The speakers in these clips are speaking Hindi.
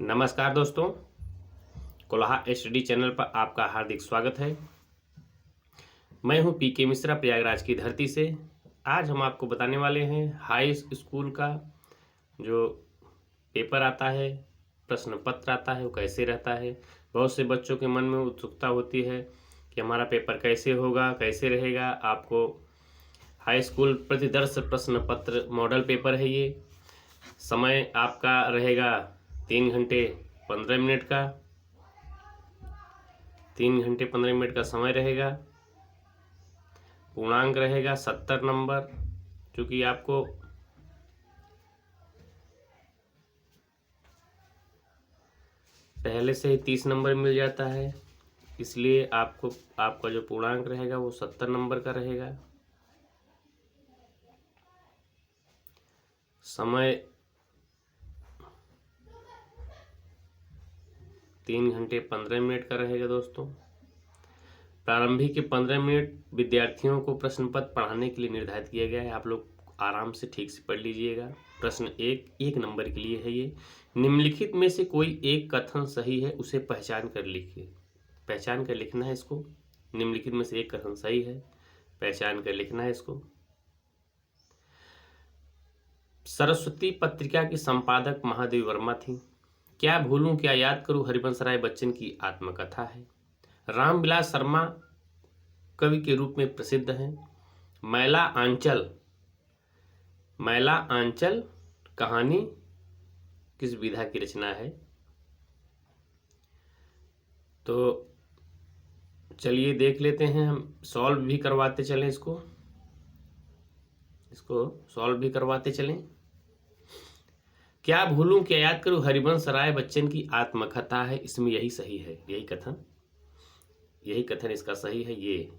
नमस्कार दोस्तों, कोल्हा एसडी चैनल पर आपका हार्दिक स्वागत है। मैं हूं पीके मिश्रा, प्रयागराज की धरती से। आज हम आपको बताने वाले हैं हाई स्कूल का जो पेपर आता है, प्रश्न पत्र आता है, वो कैसे रहता है। बहुत से बच्चों के मन में उत्सुकता होती है कि हमारा पेपर कैसे होगा, कैसे रहेगा। आपको हाई स्कूल प्रतिदर्श प्रश्न पत्र मॉडल पेपर है ये। समय आपका रहेगा 3 घंटे 15 मिनट का। 3 घंटे 15 मिनट का समय रहेगा। पूर्णांक रहेगा 70 नंबर। चूँकि आपको पहले से ही 30 नंबर मिल जाता है, इसलिए आपका जो पूर्णांक रहेगा वो 70 नंबर का रहेगा। समय 3 घंटे 15 मिनट का रहेगा दोस्तों। प्रारंभिक के 15 मिनट विद्यार्थियों को प्रश्न पत्र पढ़ाने के लिए निर्धारित किया गया है। आप लोग आराम से ठीक से पढ़ लीजिएगा। प्रश्न एक नंबर के लिए है ये। निम्नलिखित में से कोई एक कथन सही है, उसे पहचान कर लिखिए। पहचान कर लिखना है इसको। निम्नलिखित में से एक कथन सही है, पहचान कर लिखना है इसको। सरस्वती पत्रिका की संपादक महादेवी वर्मा थी। क्या भूलूं क्या याद करूं हरिवंश राय बच्चन की आत्मकथा है। रामविलास शर्मा कवि के रूप में प्रसिद्ध हैं। मैला आंचल कहानी किस विधा की रचना है। तो चलिए देख लेते हैं, हम सॉल्व भी करवाते चलें, इसको सॉल्व भी करवाते चलें। क्या भूलूं क्या याद करूं हरिवंश राय बच्चन की आत्मकथा है। इसमें यही सही है, यही कथन इसका सही है। ये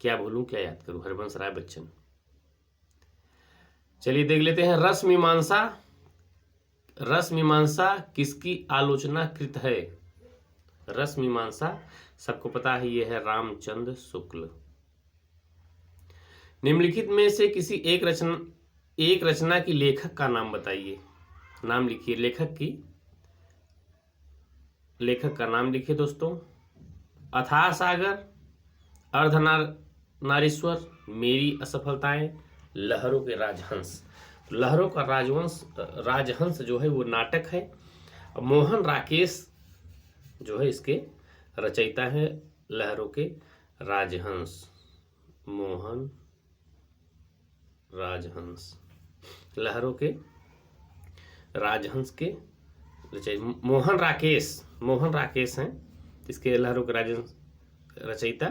क्या भूलूं क्या याद करूं हरिवंश राय बच्चन। चलिए देख लेते हैं। रस मीमांसा किसकी आलोचना कृत है। रस मीमांसा सबको पता है, ये है रामचंद्र शुक्ल। निम्नलिखित में से किसी एक रचना की लेखक का नाम बताइए। नाम लिखिए, लेखक का नाम लिखिए दोस्तों। अथाह सागर, अर्धनारीश्वर, मेरी असफलताएं, लहरों के राजहंस। लहरों का राजहंस जो है वो नाटक है। मोहन राकेश जो है इसके रचयिता है लहरों के राजहंस। मोहन राजहंस, लहरों के राजहंस के मोहन राकेश हैं इसके लहरों के राजहंस रचयिता।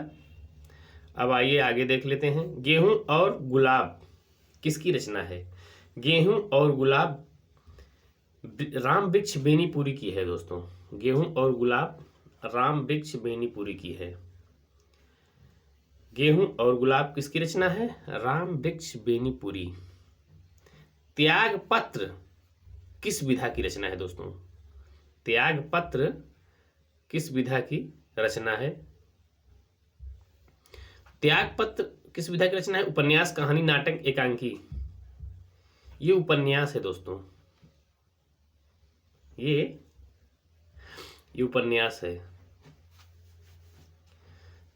अब आइए आगे देख लेते हैं। गेहूं और गुलाब किसकी रचना है। गेहूं और गुलाब राम वृक्ष बेनीपुरी की है दोस्तों। गेहूं और गुलाब राम वृक्ष बेनीपुरी की है। गेहूं और गुलाब किसकी रचना है, राम वृक्ष बेनीपुरी। त्याग पत्र किस विधा की रचना है दोस्तों। त्याग पत्र किस विधा की रचना है। त्याग पत्र किस विधा की रचना है। उपन्यास, कहानी, नाटक, एकांकी। ये उपन्यास है दोस्तों। ये उपन्यास है।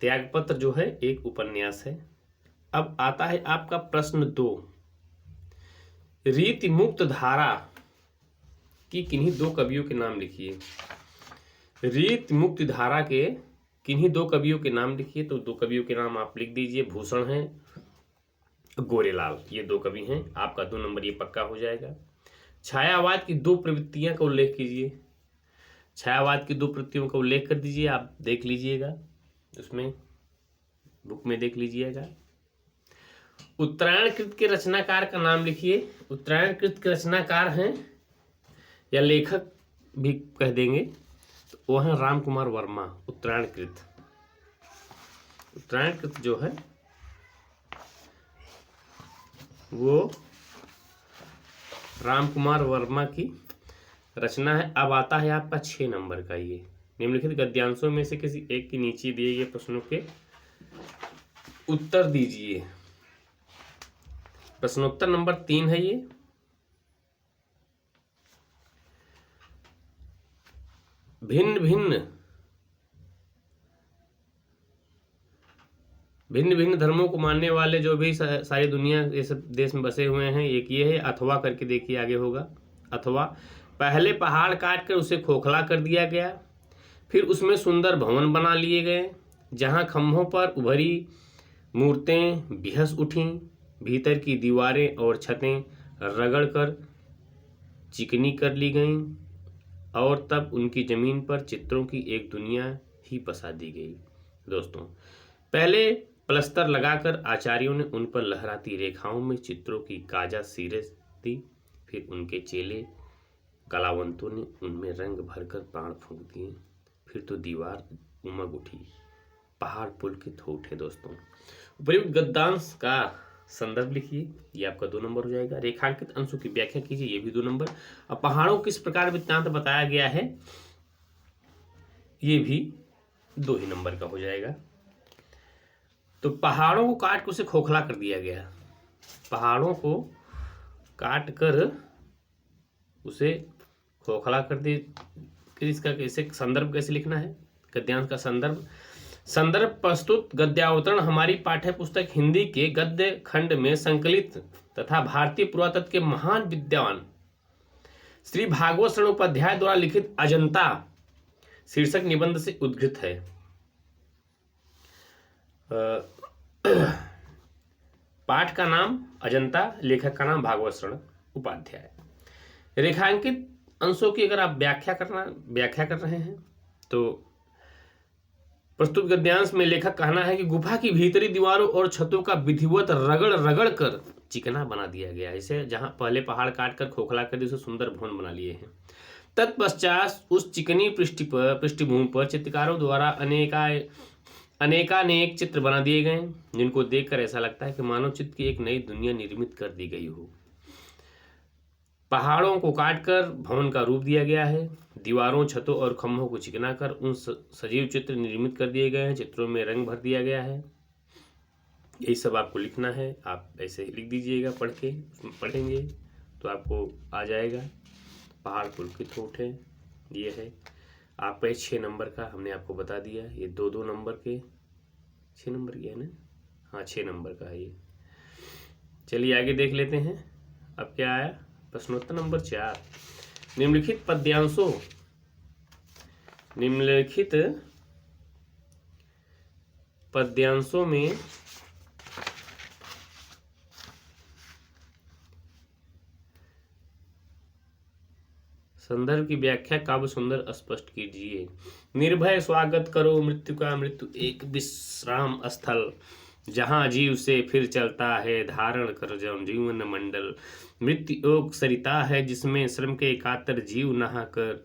त्यागपत्र जो है एक उपन्यास है। अब आता है आपका प्रश्न 2। रीति मुक्त धारा की किन्हीं दो कवियों के नाम लिखिए। रीति मुक्त धारा के किन्हीं दो कवियों के नाम लिखिए। तो दो कवियों के नाम आप लिख दीजिए। भूषण है, गोरेलाल, ये दो कवि हैं। आपका 2 नंबर ये पक्का हो जाएगा। छायावाद की दो प्रवृत्तियां का उल्लेख कीजिए। छायावाद की दो प्रवृत्तियों का उल्लेख कर दीजिए। आप देख लीजिएगा, उसमें बुक में देख लीजिएगा। उत्तरायणकृत के रचनाकार का नाम लिखिए। उत्तरायणकृत के रचनाकार हैं या लेखक भी कह देंगे तो वो हैं राम कुमार वर्मा। उत्तरायणकृत जो है वो राम कुमार वर्मा की रचना है। अब आता है आपका 6 नंबर का। ये निम्नलिखित गद्यांशों में से किसी एक के नीचे दिए गए प्रश्नों के उत्तर दीजिए। प्रश्नोत्तर नंबर 3 है ये। भिन्न भिन्न धर्मों को मानने वाले जो भी सारी दुनिया इस देश में बसे हुए हैं, एक ये है अथवा करके देखिए आगे होगा। अथवा पहले पहाड़ काट कर उसे खोखला कर दिया गया, फिर उसमें सुंदर भवन बना लिए गए जहां खंभों पर उभरी मूर्तें बेहस उठीं, भीतर की दीवारें और छतें रगड़कर चिकनी कर ली गईं और तब उनकी जमीन पर चित्रों की एक दुनिया ही बसा दी गई। दोस्तों, पहले प्लस्तर लगाकर आचार्यों ने उन पर लहराती रेखाओं में चित्रों की काजा सीरें दी, फिर उनके चेले कलावंतों ने उनमें रंग भरकर प्राण फूंक दिए, फिर तो दीवार उमग उठी, पहाड़ पुलकित हो उठे। दोस्तों, उपयुक्त गद्यांश का संदर्भ लिखिए, ये आपका 2 नंबर हो जाएगा। रेखांकित अंशों की व्याख्या कीजिए, ये भी 2 नंबर। अब पहाड़ों किस प्रकार वृत्तांत बताया गया है, ये भी 2 ही नंबर का हो जाएगा। तो पहाड़ों को काट कर उसे खोखला कर दिया गया, पहाड़ों को काट कर उसे खोखला कर दी। इसका कैसे संदर्भ कैसे लिखना है, गद्यांश का संदर्भ प्रस्तुत गद्यावतरण हमारी पाठ्य पुस्तक हिंदी के गद्य खंड में संकलित तथा भारतीय पुरातत्व के महान विद्वान श्री भागवत शरण उपाध्याय द्वारा लिखित अजंता शीर्षक निबंध से उद्धृत है। पाठ का नाम अजंता, लेखक का नाम भागवत शरण उपाध्याय। रेखांकित अंशों की अगर आप व्याख्या कर रहे हैं तो प्रस्तुत गद्यांश में लेखक कहना है कि गुफा की भीतरी दीवारों और छतों का विधिवत रगड़ कर चिकना बना दिया गया है। इसे जहां पहले पहाड़ काट कर खोखला कर उसे सुंदर भवन बना लिए हैं। तत्पश्चात उस चिकनी पृष्ठभूमि पर चित्रकारों द्वारा अनेकानेक चित्र बना दिए गए, जिनको देखकर ऐसा लगता है कि मानव चित्र की एक नई दुनिया निर्मित कर दी गई हो। पहाड़ों को काटकर भवन का रूप दिया गया है, दीवारों, छतों और खंभों को चिकना कर उन सजीव चित्र निर्मित कर दिए गए हैं, चित्रों में रंग भर दिया गया है। यही सब आपको लिखना है, आप ऐसे ही लिख दीजिएगा, पढ़ेंगे तो आपको आ जाएगा। पहाड़ पुलकित हो उठे, ये है आपका 6 नंबर का, हमने आपको बता दिया। ये 2 नंबर के 6 नंबर की है ना, हाँ 6 नंबर का है ये। चलिए आगे देख लेते हैं। अब क्या आया, प्रश्नोत्तर नंबर 4। निम्नलिखित पद्यांशों में संदर्भ की व्याख्या काव्य सुंदर स्पष्ट कीजिए। निर्भय स्वागत करो मृत्यु का, मृत्यु एक विश्राम स्थल, जहां जीव से फिर चलता है धारण कर जीवन मंडल। मृत्यु एक सरिता है जिसमें श्रम के कातर जीव नहाकर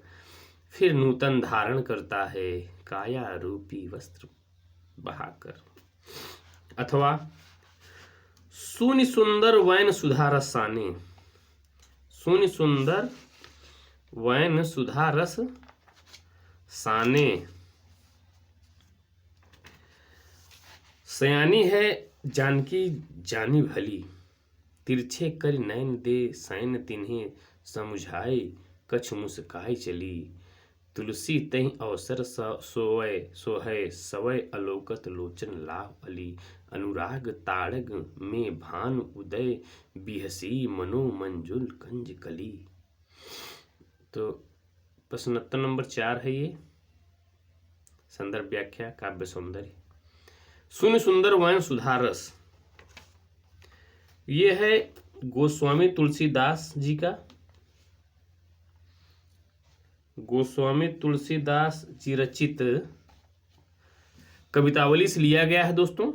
फिर नूतन धारण करता है काया रूपी वस्त्र बहाकर। अथवा शून्य सुंदर वैन सुधा रस साने, शून्य सुंदर वैन सुधा रस साने। सयानी है जानकी जानी भली, तिरछे कर नैन दे सैन तिन्हें समुझाए कछ मुस्काई चली। तुलसी तहि अवसर सोहै सवय अलोकत लोचन लाभ अली। अनुराग ताड़ग में भान उदय बिहसी मनो मंजुल कंज कली। तो प्रश्नोत्तर नंबर 4 है ये। संदर्भ व्याख्या काव्य सौंदर्य। शून्य सुंदर वैन सुधा रस, ये है गोस्वामी तुलसीदास जी का, गोस्वामी तुलसीदास जी रचित कवितावली से लिया गया है। दोस्तों,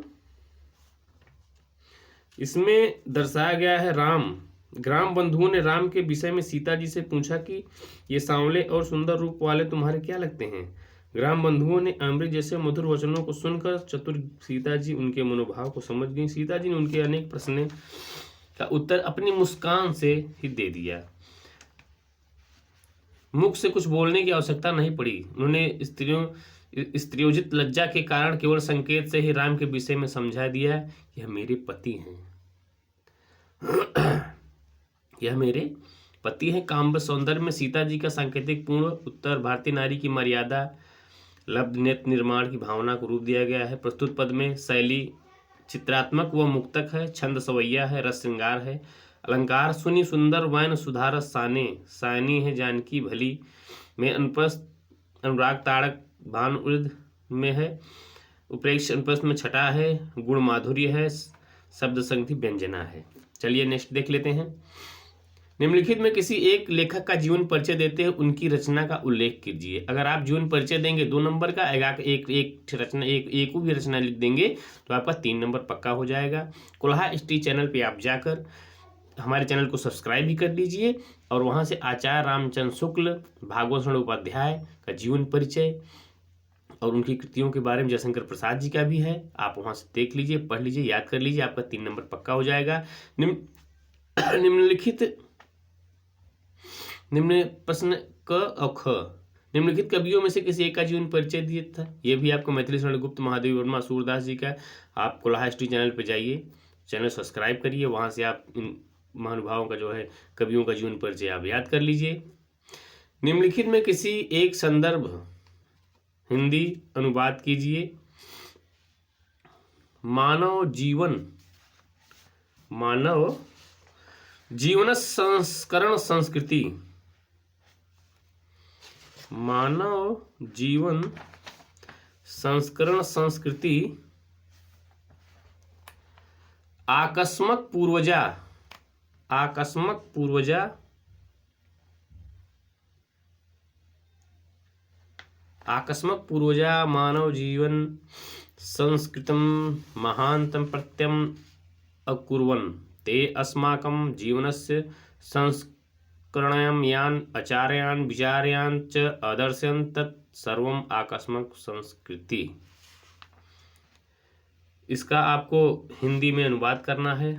इसमें दर्शाया गया है ग्राम बंधुओं ने राम के विषय में सीता जी से पूछा कि ये सांवले और सुंदर रूप वाले तुम्हारे क्या लगते हैं। ग्राम बंधुओं ने अमृत जैसे मधुर वचनों को सुनकर चतुर सीता जी उनके मनोभाव को समझ गई। सीता जी ने उनके अनेक प्रश्नों का उत्तर अपनी मुस्कान से ही दे दिया। मुख से कुछ बोलने की आवश्यकता नहीं पड़ी। उन्होंने स्त्रियोजित लज्जा के कारण केवल संकेत से ही राम के विषय में समझा दिया, यह मेरे पति हैं, यह मेरे पति है काम्य सौंदर्य में सीता जी का सांकेतिक पूर्ण उत्तर, भारतीय नारी की मर्यादा, लब्ध नेत्र निर्माण की भावना को रूप दिया गया है। प्रस्तुत पद में शैली चित्रात्मक व मुक्तक है, छंद सवैया है, रस श्रृंगार है। अलंकार सुनि सुंदर वैन सुधारस साने, सायनी है जानकी भली में अनुप्रस्थ अनुराग ताड़क भान उर्ध में है, उप्रेक्ष अनुप्रस्थ में छटा है, गुण माधुर्य है, शब्द संगति व्यंजना है। चलिए नेक्स्ट देख लेते हैं। निम्नलिखित में किसी एक लेखक का जीवन परिचय देते हैं उनकी रचना का उल्लेख कीजिए। अगर आप जीवन परिचय देंगे 2 नंबर का, एक रचना एक भी रचना लिख देंगे तो आपका 3 नंबर पक्का हो जाएगा। कुल्हा स्टी चैनल पे आप जाकर हमारे चैनल को सब्सक्राइब भी कर लीजिए और वहाँ से आचार्य रामचंद्र शुक्ल भागवत शरण उपाध्याय का जीवन परिचय और उनकी कृतियों के बारे में जयशंकर प्रसाद जी का भी है, आप वहाँ से देख लीजिए, पढ़ लीजिए, याद कर लीजिए, आपका 3 नंबर पक्का हो जाएगा। निम्न प्रश्न क और ख, निम्नलिखित कवियों में से किसी एक का जीवन परिचय दिया था। ये भी आपको मैथिली शरण गुप्त, महादेवी वर्मा, सूरदास जी का। आप कुल्हा हिस्ट्री चैनल पर जाइए, चैनल सब्सक्राइब करिए, वहाँ से आप इन महानुभावों का जो है कवियों का जीवन परिचय आप याद कर लीजिए। निम्नलिखित में किसी एक संदर्भ हिंदी अनुवाद कीजिए। मानव जीवन संस्करण संस्कृति, मानव जीवन संस्करण संस्कृति आकस्मक पूर्वजा मानव जीवन संस्कृतं महान्तं प्रत्ययम् अकुर्वन् ते अस्माकं जीवनस्य संस्करणायां यान् आचार्यान् विचार्यान् च आदर्शयन् तत् सर्वम् आकस्मक संस्कृति। इसका आपको हिंदी में अनुवाद करना है।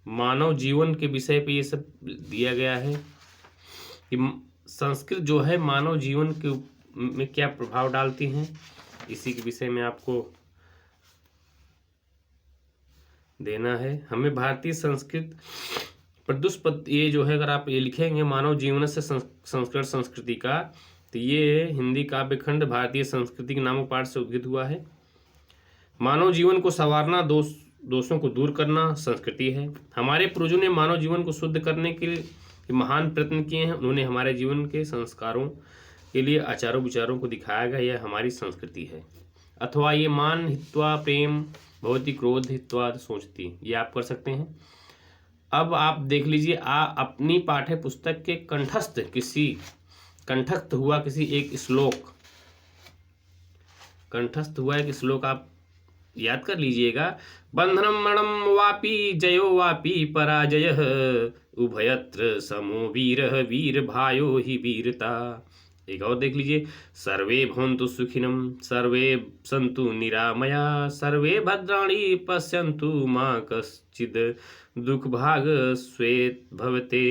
मानव जीवन के विषय पे ये सब दिया गया है कि संस्कृत जो है मानव जीवन के में क्या प्रभाव डालती हैं, इसी के विषय में आपको देना है। हमें भारतीय संस्कृत प्रदुष्पद, ये जो है अगर आप ये लिखेंगे मानव जीवन से संस्कृत संस्कृति का, तो ये हिंदी काव्य खंड भारतीय संस्कृति के नामक पाठ से उद्गत हुआ है। मानव जीवन को संवारना, दोषों को दूर करना संस्कृति है। हमारे पूर्वजों ने मानव जीवन को शुद्ध करने के लिए महान प्रयत्न किए हैं। उन्होंने हमारे जीवन के संस्कारों के लिए आचारों विचारों को दिखाया गया, यह हमारी संस्कृति है। अथवा ये मान हित्वा प्रेम भवती क्रोध हित्वा सोचती, ये आप कर सकते हैं। अब आप देख लीजिए, अपनी पाठ्य पुस्तक के कंठस्थ हुआ एक श्लोक आप याद कर लीजिएगा। बंधनम मरणम वापि जयो वापि पराजयः उभयत्र समो वीरः वीर भायो हि वीरता। एक और देख लीजिए, सर्वे भवन्तु सुखिनम सर्वे सन्तु निरामया सर्वे भद्राणि पश्यन्तु मा कश्चिद् दुःखभाग् स्वेत् भवते।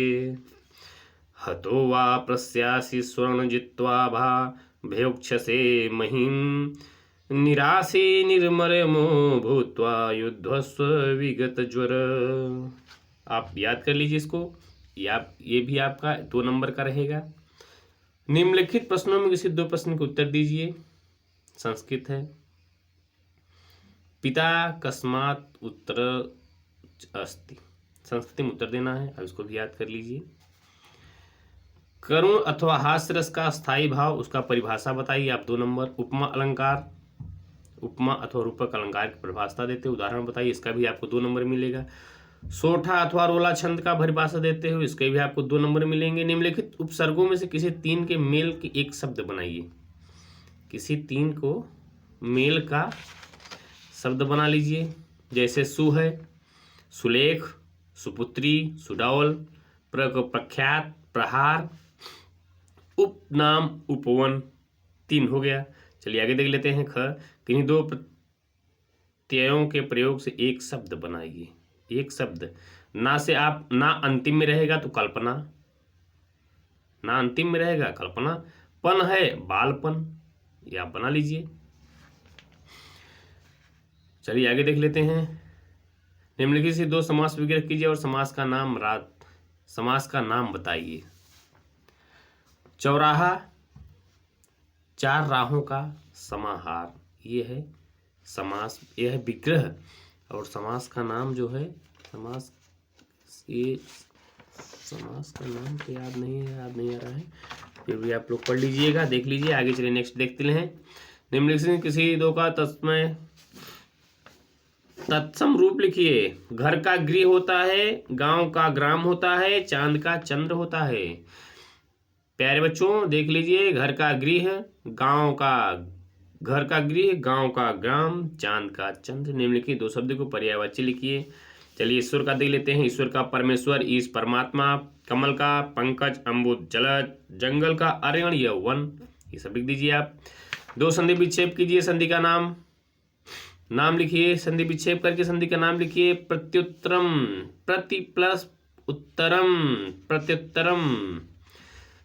हतो वा प्रस्यासि स्वर्ण जित्वा भा भयोक्षसे महिम् निराशे निर्मरमो भूत्वा युद्धस्व विगत ज्वर। आप याद कर लीजिए इसको, ये भी आपका 2 नंबर का रहेगा। निम्नलिखित प्रश्नों में किसी 2 प्रश्न के उत्तर दीजिए। संस्कृत है। पिता कस्मात् उत्तर अस्ति, संस्कृति में उत्तर देना है, अब इसको भी याद कर लीजिए। करुण अथवा हास्य रस का स्थायी भाव, उसका परिभाषा बताइए आप 2 नंबर। उपमा अलंकार, उपमा अथवा रूपक अलंकार की परिभाषा देते हुए उदाहरण बताइए, इसका भी आपको 2 नंबर मिलेगा। सोठा अथवा रोला छंद का परिभाषा देते हुए इसके भी आपको 2 नंबर मिलेंगे। निम्नलिखित उपसर्गों में से किसी 3 के मेल के एक शब्द बनाइए। किसी 3 को मेल का शब्द बना लीजिए, जैसे सु है, सुलेख, सुपुत्री, सुडौल, प्रख्यात, प्रहार, उपनाम, उपवन, 3 हो गया। चलिए आगे देख लेते हैं। ख, किन्हीं 2 प्रत्ययों के प्रयोग से एक शब्द बनाइए। एक शब्द, ना से आप ना अंतिम में रहेगा तो कल्पना, ना अंतिम में रहेगा कल्पना। पन है बालपन, ये आप बना लीजिए। चलिए आगे देख लेते हैं। निम्नलिखित से दो समास विग्रह कीजिए और समास का नाम बताइए। चौराहा, चार राहों का समाहार, ये है समास, यह है विग्रह। और समास का नाम जो है, समास का नाम तो याद नहीं आ रहा है, फिर भी आप लोग पढ़ लीजिएगा, देख लीजिए। आगे चलिए नेक्स्ट देखते हैं। निम्नलिखित से किसी दो का तत्सम रूप लिखिए। घर का गृह होता है, गांव का ग्राम होता है, चांद का चंद्र होता है। प्यारे बच्चों देख लीजिए, घर का गृह, गांव का ग्राम, चांद का चंद्र। निम्नलिखित दो शब्द को पर्यायवाची लिखिए। चलिए ईश्वर का देख लेते हैं। ईश्वर का परमेश्वर, ईश परमात्मा, कमल का पंकज, अम्बुज जलज, जंगल का अरण्य यौवन, ये सब लिख दीजिए आप। दो संधि विक्षेप कीजिए, संधि का नाम लिखिए। संधि विक्षेप करके संधि का नाम लिखिए। प्रत्युत्तरम, प्रति प्लस उत्तरम, प्रत्युत्तरम।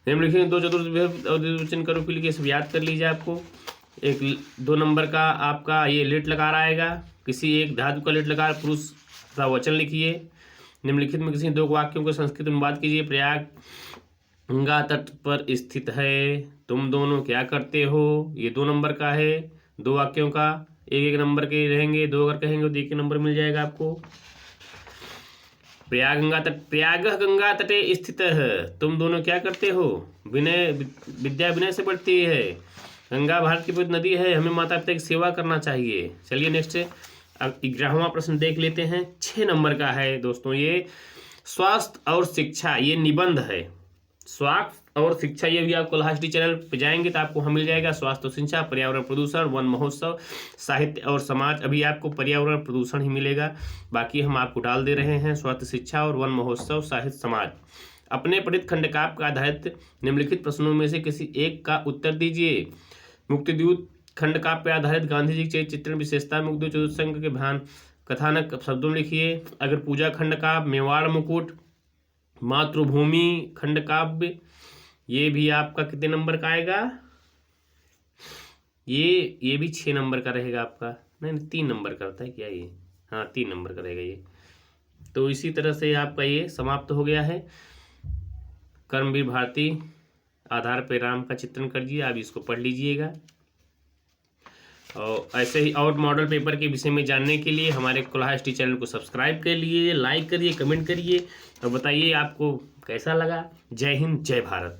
निम्नलिखित दो चतुर्थ और द्विवचन का रूप लिखिए, सब याद कर लीजिए। आपको एक 2 नंबर का आपका ये लेट लगा आएगा, किसी एक धातु का लेट लगा पुरुष का वचन लिखिए। निम्नलिखित में किसी दो वाक्यों को संस्कृत में अनुवाद कीजिए। प्रयाग गंगा तट पर स्थित है, तुम दोनों क्या करते हो, ये 2 नंबर का है। 2 वाक्यों का 1-1 नंबर के रहेंगे, 2 अगर कहेंगे तो 1 नंबर मिल जाएगा आपको। प्रयाग गंगा तटे स्थित है, तुम दोनों क्या करते हो। विद्या विनय से बढ़ती है। गंगा भारत की पवित्र नदी है, हमें माता पिता की सेवा करना चाहिए। चलिए नेक्स्ट 11वां प्रश्न देख लेते हैं, 6 नंबर का है दोस्तों। ये स्वास्थ्य और शिक्षा, ये निबंध है। स्वास्थ्य और शिक्षा, ये भी आपको लास्ट चैनल पे जाएंगे तो आपको मिल जाएगा। स्वास्थ्य और शिक्षा, पर्यावरण प्रदूषण, वन महोत्सव, साहित्य और समाज। अभी आपको पर्यावरण प्रदूषण ही मिलेगा, बाकी हम आपको डाल दे रहे हैं स्वास्थ्य शिक्षा और वन महोत्सव, साहित्य समाज। अपने पठित खंडकाव्य का आधारित निम्नलिखित प्रश्नों में से किसी एक का उत्तर दीजिए। मुक्तिद्यूत खंडकाव्य पर आधारित गांधी जी के चित्रण विशेषता मुक्तिद्यूत चतुर्संग के भान कथानक शब्दों में लिखिए। अगर पूजा खंडकाव्य, मेवाड़ मुकुट, मातृभूमि खंडकाव्य, ये भी आपका कितने नंबर का आएगा, ये भी 6 नंबर का रहेगा आपका। नहीं 3 नंबर का होता है क्या ये, हाँ 3 नंबर का रहेगा ये। तो इसी तरह से आपका ये समाप्त हो गया है। कर्मवीर भारती आधार पे राम का चित्रण कर दिए, आप इसको पढ़ लीजिएगा। और ऐसे ही और मॉडल पेपर के विषय में जानने के लिए हमारे कुल्हा स्टडी चैनल को सब्सक्राइब कर लिए, लाइक करिए, कमेंट करिए और बताइए आपको कैसा लगा। जय हिंद, जय भारत।